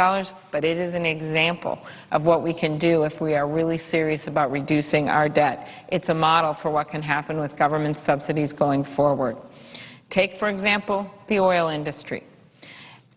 but it is an example of what we can do if we are really serious about reducing our debt. It's a model for what can happen with government subsidies going forward. Take, for example, the oil industry.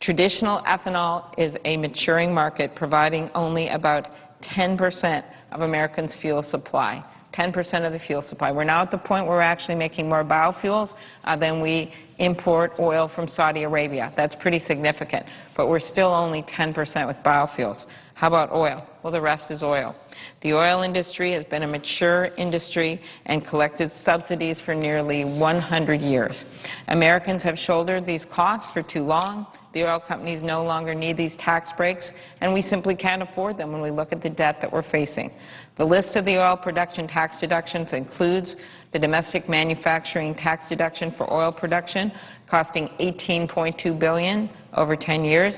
Traditional ethanol is a maturing market, providing only about 10% of Americans' fuel supply. 10% of the fuel supply. We're now at the point where we're actually making more biofuels than we import oil from Saudi Arabia. That's pretty significant. But we're still only 10% with biofuels. How about oil? Well, the rest is oil. The oil industry has been a mature industry and collected subsidies for nearly 100 years. Americans have shouldered these costs for too long. The oil companies no longer need these tax breaks, and we simply can't afford them when we look at the debt that we're facing. The list of the oil production tax deductions includes the domestic manufacturing tax deduction for oil production, costing $18.2 billion over 10 years,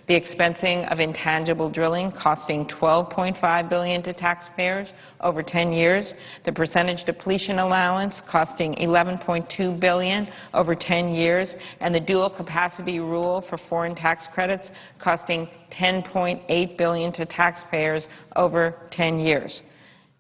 the expensing of intangible drilling, costing $12.5 billion to taxpayers over 10 years, the percentage depletion allowance, costing $11.2 billion over 10 years, and the dual capacity rule for foreign tax credits, costing $10.8 billion to taxpayers over 10 years.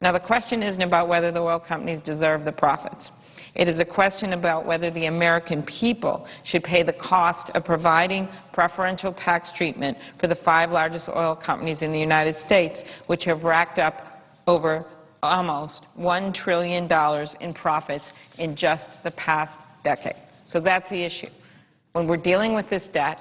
Now, the question isn't about whether the oil companies deserve the profits. It is a question about whether the American people should pay the cost of providing preferential tax treatment for the 5 largest oil companies in the United States, which have racked up over almost $1 trillion in profits in just the past decade. So that's the issue. When we're dealing with this debt,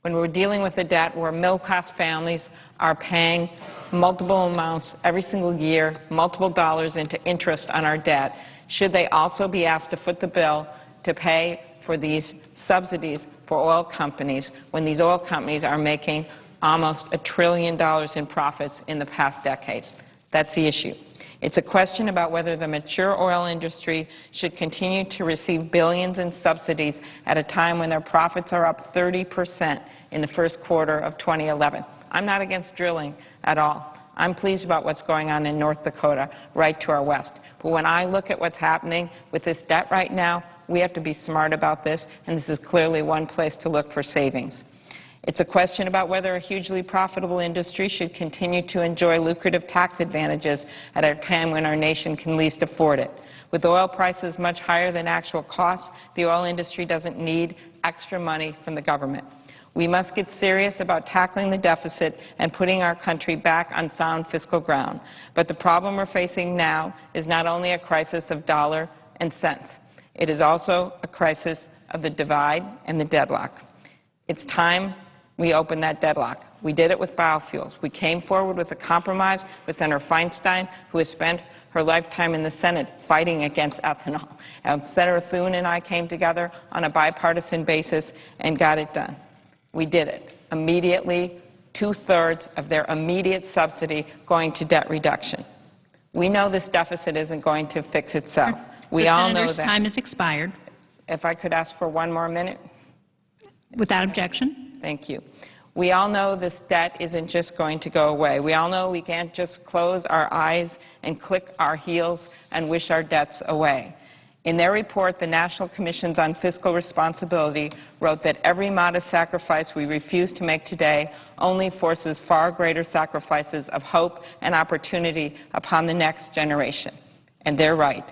when we're dealing with a debt where middle-class families are paying multiple amounts every single year, multiple dollars into interest on our debt, should they also be asked to foot the bill to pay for these subsidies for oil companies when these oil companies are making almost $1 trillion in profits in the past decade? That's the issue. It's a question about whether the mature oil industry should continue to receive billions in subsidies at a time when their profits are up 30% in the first quarter of 2011. I'm not against drilling at all. I'm pleased about what's going on in North Dakota, right to our west. But when I look at what's happening with this debt right now, we have to be smart about this, and this is clearly one place to look for savings. It's a question about whether a hugely profitable industry should continue to enjoy lucrative tax advantages at a time when our nation can least afford it. With oil prices much higher than actual costs, the oil industry doesn't need extra money from the government. We must get serious about tackling the deficit and putting our country back on sound fiscal ground. But the problem we're facing now is not only a crisis of dollar and cents. It is also a crisis of the divide and the deadlock. It's time we open that deadlock. We did it with biofuels. We came forward with a compromise with Senator Feinstein, who has spent her lifetime in the Senate fighting against ethanol. And Senator Thune and I came together on a bipartisan basis and got it done. We did it. Immediately, 2/3 of their immediate subsidy going to debt reduction. We know this deficit isn't going to fix itself. We all know that. The senator's time has expired. If I could ask for one more minute. Without objection. Thank you. We all know this debt isn't just going to go away. We all know we can't just close our eyes and click our heels and wish our debts away. In their report, the National Commissions on Fiscal Responsibility wrote that every modest sacrifice we refuse to make today only forces far greater sacrifices of hope and opportunity upon the next generation. And they're right.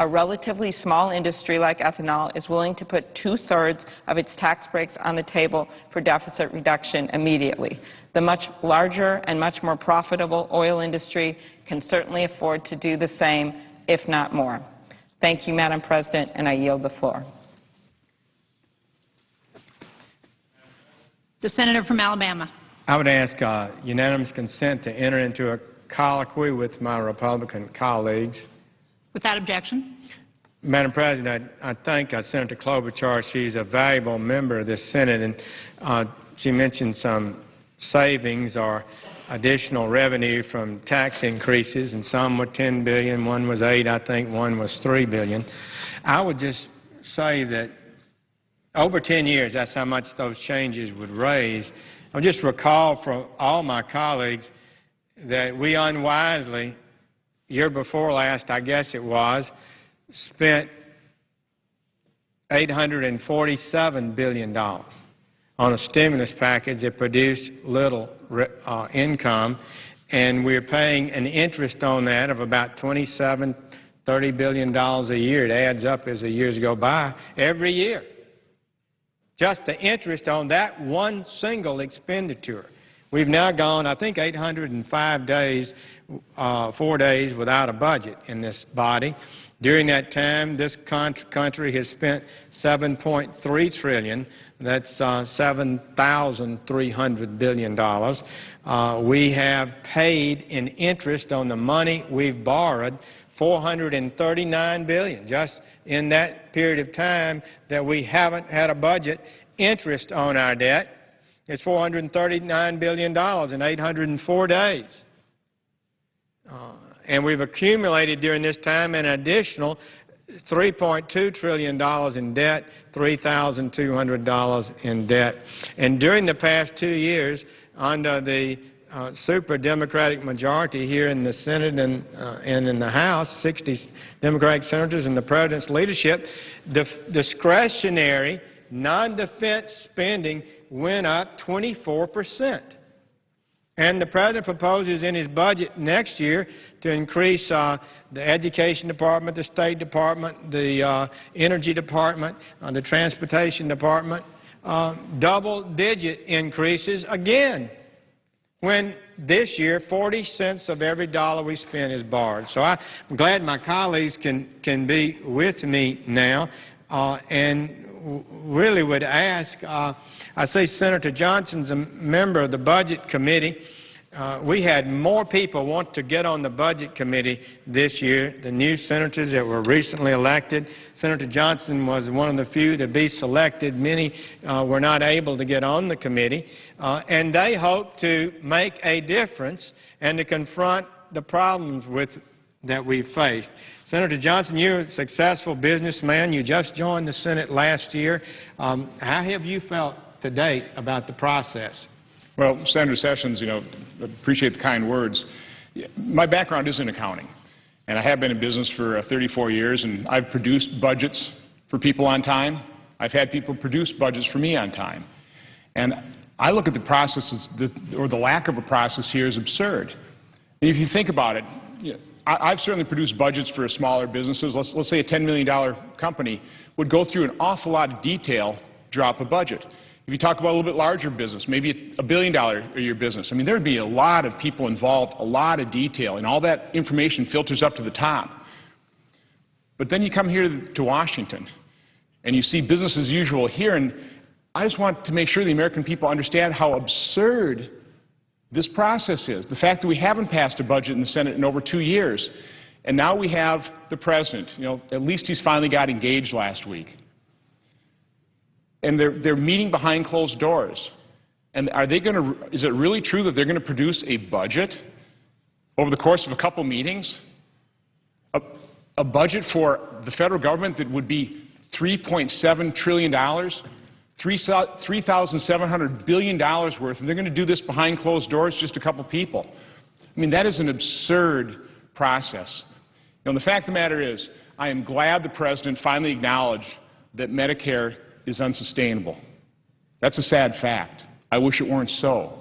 A relatively small industry like ethanol is willing to put 2/3 of its tax breaks on the table for deficit reduction immediately. The much larger and much more profitable oil industry can certainly afford to do the same, if not more. Thank you, Madam President, and I yield the floor. The senator from Alabama. I would ask unanimous consent to enter into a colloquy with my Republican colleagues. Without objection. Madam President, I thank Senator Klobuchar. She's a valuable member of this Senate, and she mentioned some savings or additional revenue from tax increases, and some were $10 billion, one was $8 billion, I think one was $3 billion. I would just say that over 10 years, that's how much those changes would raise. I'll just recall from all my colleagues that we unwisely, year before last, I guess it was, spent $847 billion on a stimulus package that produced little income, and we're paying an interest on that of about $27, $30 billion a year. It adds up as the years go by every year. Just the interest on that one single expenditure. We've now gone, I think, 805 days, 4 days without a budget in this body. During that time, this country has spent $7.3 trillion. That's $7,300 billion. We have paid in interest on the money we've borrowed $439 billion. Just in that period of time that we haven't had a budget, interest on our debt is $439 billion in 804 days. And we've accumulated during this time an additional $3.2 trillion in debt, $3,200 in debt. And during the past 2 years, under the super Democratic majority here in the Senate and in the House, 60 Democratic senators and the President's leadership, discretionary non-defense spending went up 24%. And the President proposes in his budget next year to increase the Education Department, the State Department, the Energy Department, the Transportation Department, double-digit increases again, when this year 40 cents of every dollar we spend is borrowed. So I'm glad my colleagues can be with me now, and really would ask, I see Senator Johnson's a member of the Budget Committee. We had more people want to get on the Budget Committee this year, the new senators that were recently elected. Senator Johnson was one of the few to be selected. Many were not able to get on the committee, and they hope to make a difference and to confront the problems that we faced. Senator Johnson, you're a successful businessman. You just joined the Senate last year. How have you felt to date about the process? Well, Senator Sessions, appreciate the kind words. My background is in accounting, and I have been in business for 34 years, and I've produced budgets for people on time. I've had people produce budgets for me on time. And I look at the processes, or the lack of a process here, as absurd. And if you think about it, I've certainly produced budgets for smaller businesses. Let's say a $10 million company would go through an awful lot of detail to drop a budget. If you talk about a little bit larger business, maybe a $1 billion a year business, I mean, there'd be a lot of people involved, a lot of detail, and all that information filters up to the top. But then you come here to Washington, and you see business as usual here, and I just want to make sure the American people understand how absurd this process is. The fact that we haven't passed a budget in the Senate in over 2 years, and now we have the president. At least he's finally got engaged last week. And they're meeting behind closed doors. And is it really true that they're going to produce a budget over the course of a couple meetings? A budget for the federal government that would be $3.7 trillion, $3,700 billion worth, and they're going to do this behind closed doors, just a couple people. I mean, that is an absurd process. The fact of the matter is, I am glad the president finally acknowledged that Medicare is unsustainable. That's a sad fact. I wish it weren't so.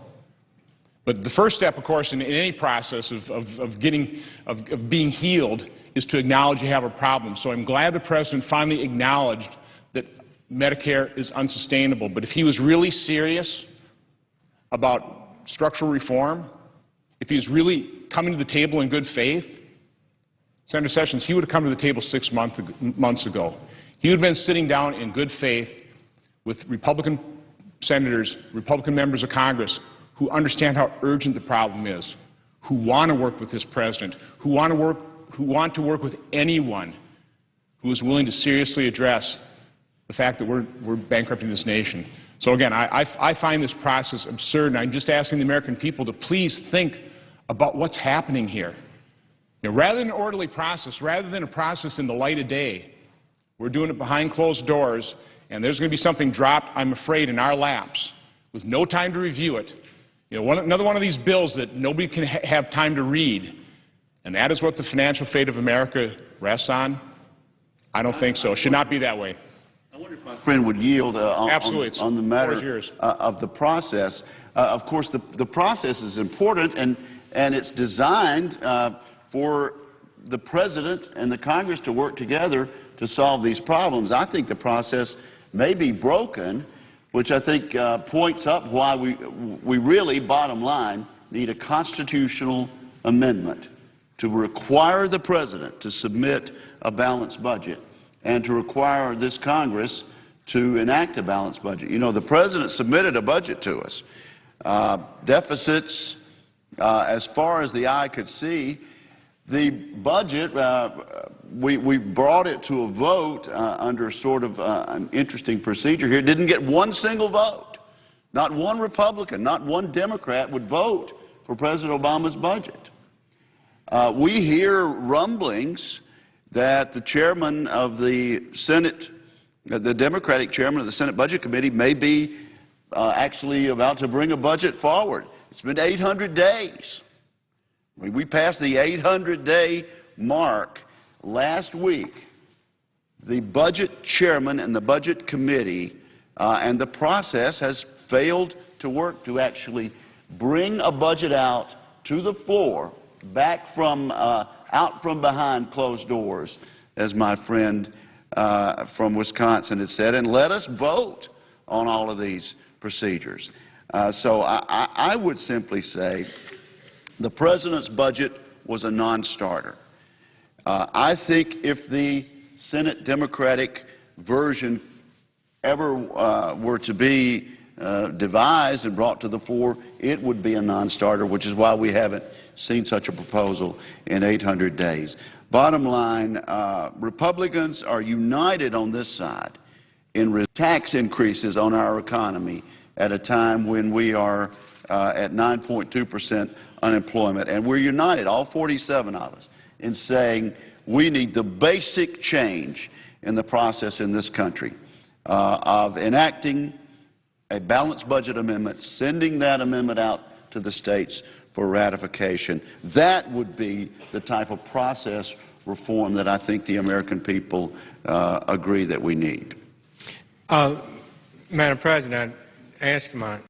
But the first step, of course, in any process of being healed is to acknowledge you have a problem. So I'm glad the president finally acknowledged that Medicare is unsustainable. But if he was really serious about structural reform, if he was really coming to the table in good faith, Senator Sessions, he would have come to the table 6 months ago. He would have been sitting down in good faith with Republican senators, Republican members of Congress who understand how urgent the problem is, who want to work with this president, who want to work with anyone who is willing to seriously address the fact that we're bankrupting this nation. So again, I find this process absurd, and I'm just asking the American people to please think about what's happening here. Rather than an orderly process, rather than a process in the light of day, we're doing it behind closed doors, and there's going to be something dropped, I'm afraid, in our laps with no time to review it. Another one of these bills that nobody can have time to read, and that is what the financial fate of America rests on? I don't think so. It should not be that way. I wonder if my friend would yield on the matter of the process. Of course, the process is important, and it's designed for the President and the Congress to work together to solve these problems. I think the process may be broken, which I think points up why we really, bottom line, need a constitutional amendment to require the President to submit a balanced budget and to require this Congress to enact a balanced budget. The President submitted a budget to us. Deficits, as far as the eye could see. The budget, we brought it to a vote under sort of an interesting procedure here. It didn't get one single vote. Not one Republican, not one Democrat would vote for President Obama's budget. We hear rumblings that the chairman of the Senate, the Democratic chairman of the Senate Budget Committee, may be actually about to bring a budget forward. It's been 800 days. We passed the 800-day mark last week. The budget chairman and the budget committee and the process has failed to work to actually bring a budget out to the floor, back from out from behind closed doors, as my friend from Wisconsin had said, and let us vote on all of these procedures. So I would simply say the President's budget was a non-starter. I think if the Senate Democratic version ever were to be devised and brought to the fore, it would be a non-starter, which is why we haven't seen such a proposal in 800 days. Bottom line, Republicans are united on this side in tax increases on our economy at a time when we are at 9.2% unemployment. And we're united, all 47 of us, in saying we need the basic change in the process in this country of enacting a balanced budget amendment, sending that amendment out to the states for ratification. That would be the type of process reform that I think the American people agree that we need. Madam President, I ask my